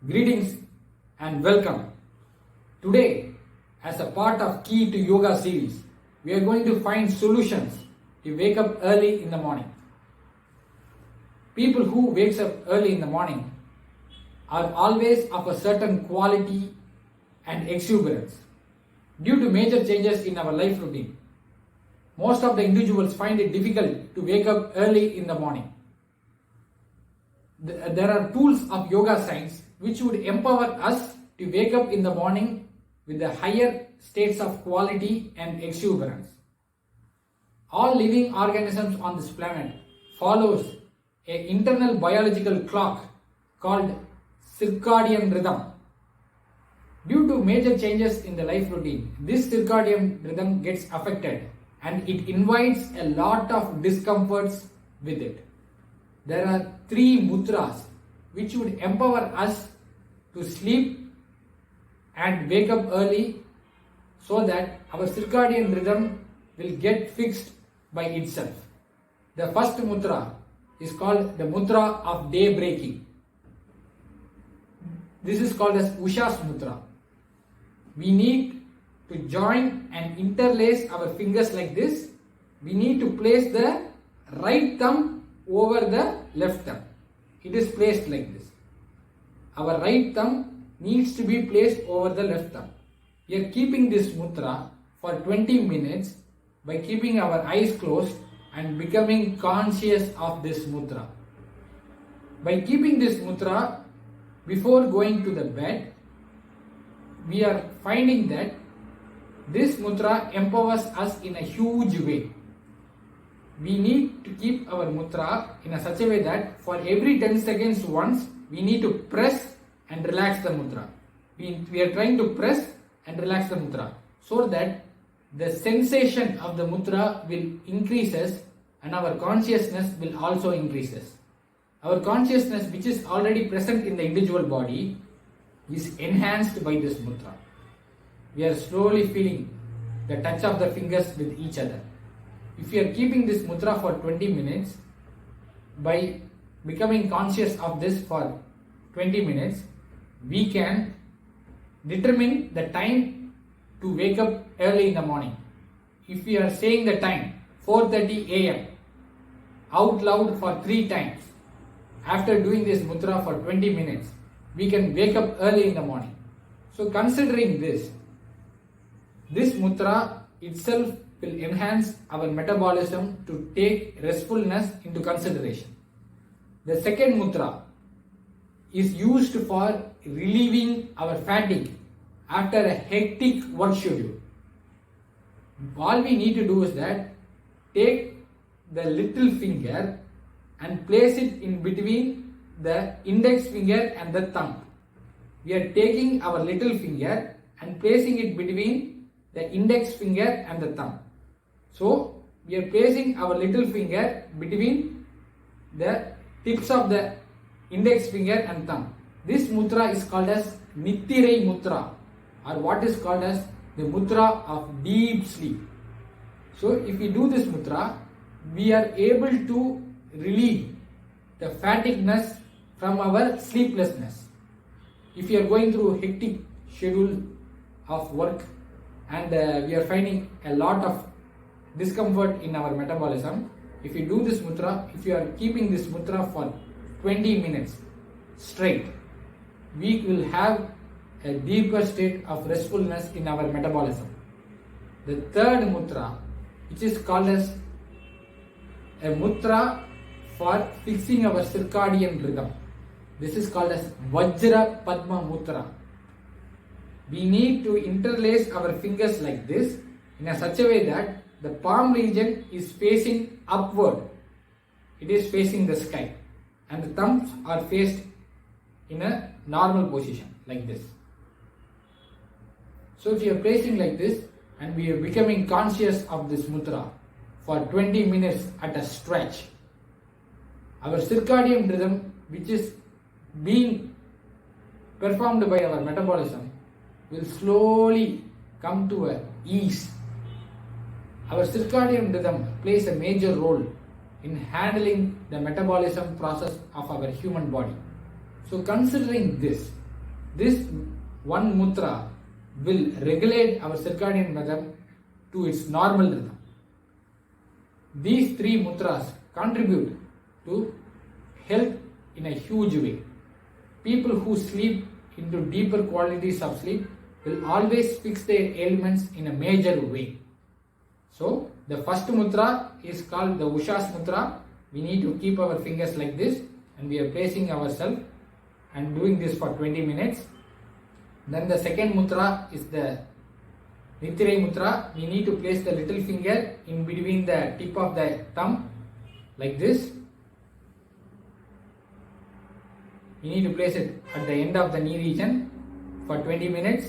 Greetings and welcome. Today, as a part of Key to Yoga series, we are going to find solutions to wake up early in the morning. People who wakes up early in the morning are always of a certain quality and exuberance. Due to major changes in our life routine, most of the individuals find it difficult to wake up early in the morning. There are tools of yoga science which would empower us to wake up in the morning with the higher states of quality and exuberance. All living organisms on this planet follows an internal biological clock called circadian rhythm. Due to major changes in the life routine, this circadian rhythm gets affected and it invites a lot of discomforts with it. There are 3 mudras which would empower us to sleep and wake up early so that our circadian rhythm will get fixed by itself. The first mudra is called the mudra of day breaking. This is called as Usha's mudra. We need to join and interlace our fingers like this. We need to place the right thumb over the left thumb. It is placed like this. Our right thumb needs to be placed over the left thumb. We are keeping this mudra for 20 minutes by keeping our eyes closed and becoming conscious of this mudra. By keeping this mudra before going to the bed, we are finding that this mudra empowers us in a huge way. We need to keep our mudra in such a way that for every 10 seconds once, we need to press and relax the mudra. We are trying to press and relax the mudra so that the sensation of the mudra will increases and our consciousness will also increases. Our consciousness, which is already present in the individual body, is enhanced by this mudra. We are slowly feeling the touch of the fingers with each other. If we are keeping this mudra for 20 minutes, by becoming conscious of this for 20 minutes, we can determine the time to wake up early in the morning. If we are saying the time 4:30 a.m. out loud for 3 times, after doing this mudra for 20 minutes, we can wake up early in the morning. So considering this mudra itself will enhance our metabolism to take restfulness into consideration. The second mudra is used for relieving our fatigue after a hectic work schedule. All we need to do is that take the little finger and place it in between the index finger and the thumb. We are taking our little finger and placing it between the index finger and the thumb. So we are placing our little finger between the tips of the index finger and thumb. This mudra is called as Nittirai mudra, or what is called as the mudra of deep sleep. So if we do this mudra, we are able to relieve the fatigueness from our sleeplessness. If you are going through a hectic schedule of work and we are finding a lot of discomfort in our metabolism, if you do this mudra, if you are keeping this mudra for 20 minutes straight, we will have a deeper state of restfulness in our metabolism. The third mudra, which is called as a mudra for fixing our circadian rhythm. This is called as Vajra Padma mudra. We need to interlace our fingers like this in such a way that the palm region is facing upward. It is facing the sky. And the thumbs are faced in a normal position like this. So if you are placing like this and we are becoming conscious of this mudra for 20 minutes at a stretch, our circadian rhythm, which is being performed by our metabolism, will slowly come to a ease. Our circadian rhythm plays a major role in handling the metabolism process of our human body. So considering this, This one mudra will regulate our circadian rhythm to its normal rhythm. These three mudras contribute to health in a huge way. People who sleep into deeper qualities of sleep will always fix their ailments in a major way. So, the first mudra is called the Ushas mudra. We need to keep our fingers like this and we are placing ourselves and doing this for 20 minutes. Then the second mudra is the Nitire mudra. We need to place the little finger in between the tip of the thumb like this. We need to place it at the end of the knee region for 20 minutes.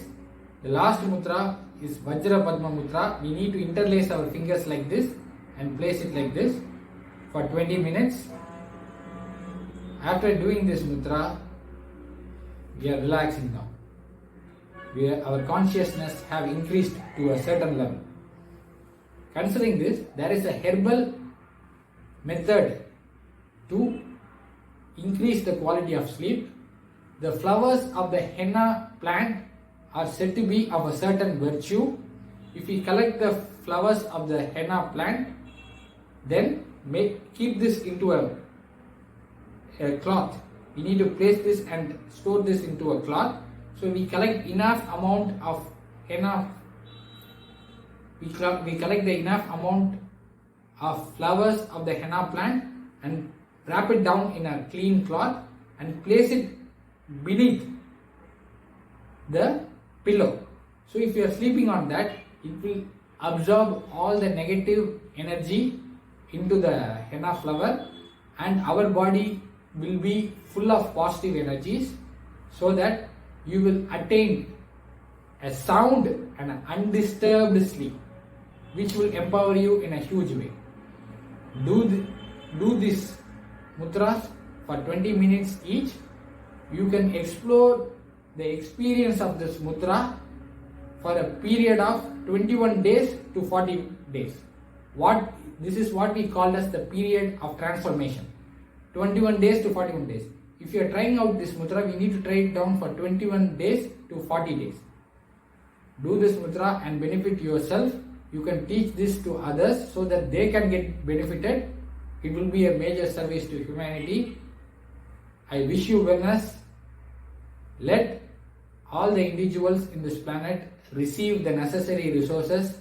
The last mudra is Vajra Padma mudra. We need to interlace our fingers like this and place it like this for 20 minutes. After doing this mudra, we are relaxing now. Our consciousness have increased to a certain level. Considering this, there is a herbal method to increase the quality of sleep. The flowers of the henna plant are said to be of a certain virtue. If we collect the flowers of the henna plant, then keep this into a cloth. We need to place this and store this into a cloth. So we collect enough amount of henna. We collect the enough amount of flowers of the henna plant and wrap it down in a clean cloth and place it beneath the pillow. So if you are sleeping on that, it will absorb all the negative energy into the henna flower and our body will be full of positive energies, so that you will attain a sound and an undisturbed sleep, which will empower you in a huge way. Do this mudras for 20 minutes each. You can explore the experience of this mudra for a period of 21 days to 40 days. This is what we call as the period of transformation. 21 days to 41 days. If you are trying out this mudra, we need to try it down for 21 days to 40 days. Do this mudra and benefit yourself. You can teach this to others so that they can get benefited. It will be a major service to humanity. I wish you wellness. Let all the individuals in this planet receive the necessary resources,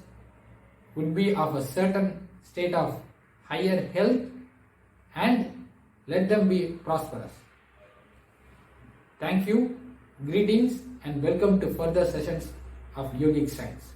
would be of a certain state of higher health, and let them be prosperous. Thank you, greetings, and welcome to further sessions of yogic science.